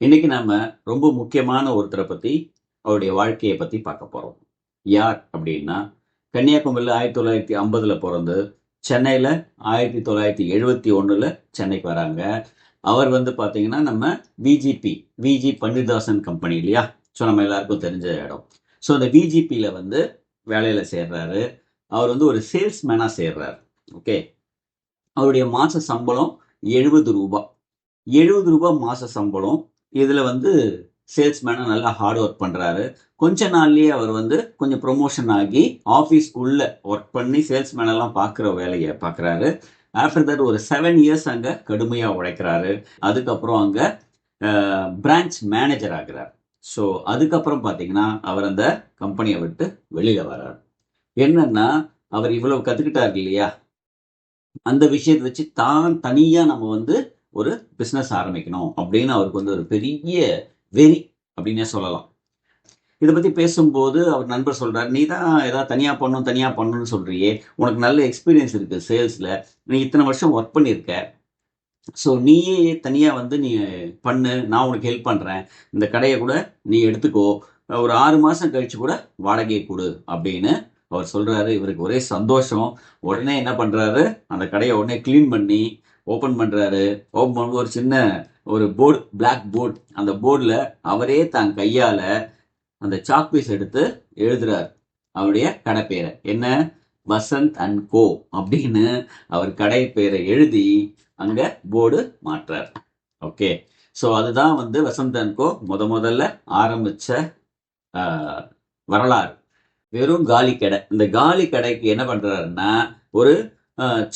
இன்னைக்கு நாம ரொம்ப முக்கியமான ஒருத்தரை பத்தி அவருடைய வாழ்க்கையை பத்தி பார்க்க போறோம். யார் அப்படின்னா, கன்னியாகுமரியில் 1950 பிறந்து சென்னையில 1971 சென்னைக்கு வராங்க. அவர் பார்த்தீங்கன்னா நம்ம விஜி பன்னீர்தாசன் கம்பெனி இல்லையா? ஸோ நம்ம எல்லாருக்கும் தெரிஞ்ச இடம். ஸோ அந்த விஜிபியில வேலையில சேர்றாரு. அவர் ஒரு சேல்ஸ்மேனா சேர்றாரு. ஓகே. அவருடைய மாச சம்பளம் ரூபாய் 70 ரூபாய் மாச சம்பளம். இதுல சேல்ஸ்மேனா நல்லா ஹார்ட் ஒர்க் பண்றாரு. கொஞ்ச நாள்லயே அவர் கொஞ்சம் ப்ரொமோஷன் ஆகி ஆஃபீஸ்க்குள்ள ஒர்க் பண்ணி சேல்ஸ்மேன் எல்லாம் பார்க்குற வேலையை பார்க்குறாரு. ஆஃப்டர் தட் ஒரு 7 இயர்ஸ் அங்க கடுமையா உழைக்கிறாரு. அதுக்கப்புறம் அங்க பிரான்ச் மேனேஜர் ஆகிறார். ஸோ அதுக்கப்புறம் பார்த்தீங்கன்னா அவர் அந்த கம்பெனியை விட்டு வெளியில வர்றார். என்னன்னா அவர் இவ்வளவு கத்துக்கிட்டாரு இல்லையா, அந்த விஷயத்தை வச்சு தான் தனியா நம்ம ஒரு பிசினஸ் ஆரம்பிக்கணும் அப்படின்னு அவருக்கு ஒரு பெரிய வெறி அப்படின்னே சொல்லலாம். இதை பத்தி பேசும்போது அவர் நண்பர் சொல்றாரு, நீ தான் ஏதாவது தனியா பண்ணணும்னு சொல்றியே, உனக்கு நல்ல எக்ஸ்பீரியன்ஸ் இருக்கு சேல்ஸ்ல, நீ இத்தனை வருஷம் ஒர்க் பண்ணியிருக்க, ஸோ நீயே தனியா நீ பண்ணு, நான் உனக்கு ஹெல்ப் பண்றேன், இந்த கடையை கூட நீ எடுத்துக்கோ, ஒரு 6 மாசம் கழிச்சு கூட வாடகையை கொடு அப்படின்னு அவர் சொல்றாரு. இவருக்கு ஒரே சந்தோஷம். உடனே என்ன பண்றாரு, அந்த கடையை உடனே கிளீன் பண்ணி ஓப்பன் பண்றாரு. ஓப்பன் பண்ணும்போது ஒரு சின்ன போர்டு, பிளாக் போர்டு, அந்த போர்டில் அவரே தான் கையால அந்த சாக் பீஸ் எடுத்து எழுதுறாரு அவருடைய கடை பேரை. என்ன? வசந்த் அண்ட் கோ அப்படின்னு அவர் கடை பேரை எழுதி அங்க போர்டு மாற்றார். ஓகே. ஸோ அதுதான் வசந்த் அண்ட் கோ முதல்ல ஆரம்பிச்ச வரலாறு. வெறும் காலி கடை. இந்த காலி கடைக்கு என்ன பண்றாருன்னா, ஒரு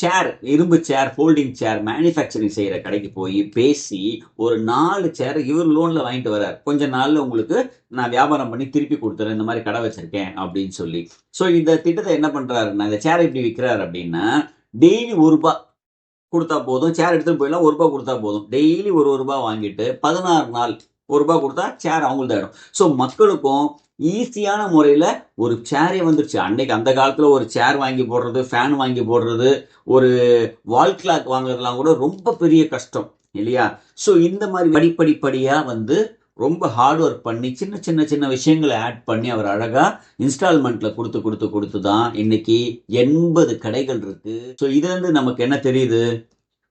சேர், இரும்பு சேர், ஃபோல்டிங் சேர் மேனுஃபேக்சரிங் செய்யற கடைக்கு போய் பேசி ஒரு 4 சேர் இவர் லோன்ல வாங்கிட்டு வர்றாரு. கொஞ்ச நாள்ல உங்களுக்கு நான் வியாபாரம் பண்ணி திருப்பி கொடுத்துறேன், இந்த மாதிரி கடை வச்சிருக்கேன் அப்படின்னு சொல்லி. ஸோ இந்த திட்டத்தை என்ன பண்றாருன்னா, இந்த சேரை எப்படி விற்கிறாரு அப்படின்னா, டெய்லி ₹1 கொடுத்தா போதும், சேர் எடுத்துட்டு போயிடலாம், ₹1 கொடுத்தா போதும். டெய்லி ₹1 வாங்கிட்டு 16 நாள் ₹1 கொடுத்தா சேர் அவங்களுக்கு ஆயிடும். ஸோ மக்களுக்கும் ஈஸியான முறையில ஒரு சேரே வந்துருச்சு. அன்னைக்கு அந்த காலத்துல ஒரு சேர் வாங்கி போடுறது, ஃபேன் வாங்கி போடுறது, ஒரு வால் கிளாக் வாங்குறதுலாம் கூட ரொம்ப பெரிய கஷ்டம் இல்லையா? ஸோ இந்த மாதிரி படிப்படிப்படியா ரொம்ப ஹார்ட் ஒர்க் பண்ணி சின்ன சின்ன சின்ன விஷயங்களை ஆட் பண்ணி அவர் அழகா இன்ஸ்டால்மெண்ட்ல கொடுத்து கொடுத்து கொடுத்து தான் இன்னைக்கு 80 கடைகள் இருக்கு. ஸோ இதுல நமக்கு என்ன தெரியுது,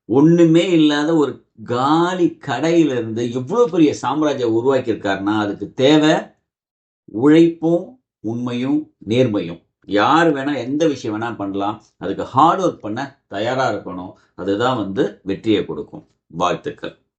ஒண்ணுமே இல்லாத ஒரு காலி கடையிலிருந்து இவ்வளவு பெரிய சாம்ராஜ்யம் உருவாக்கி இருக்காருன்னா அதுக்கு தேவை உழைப்பும் உண்மையும் நேர்மையும். யார் வேணா எந்த விஷயம் வேணா பண்ணலாம், அதுக்கு ஹார்ட் ஒர்க் பண்ண தயாரா இருக்கணும். அதுதான் வெற்றியை கொடுக்கும். வாழ்த்துக்கள்.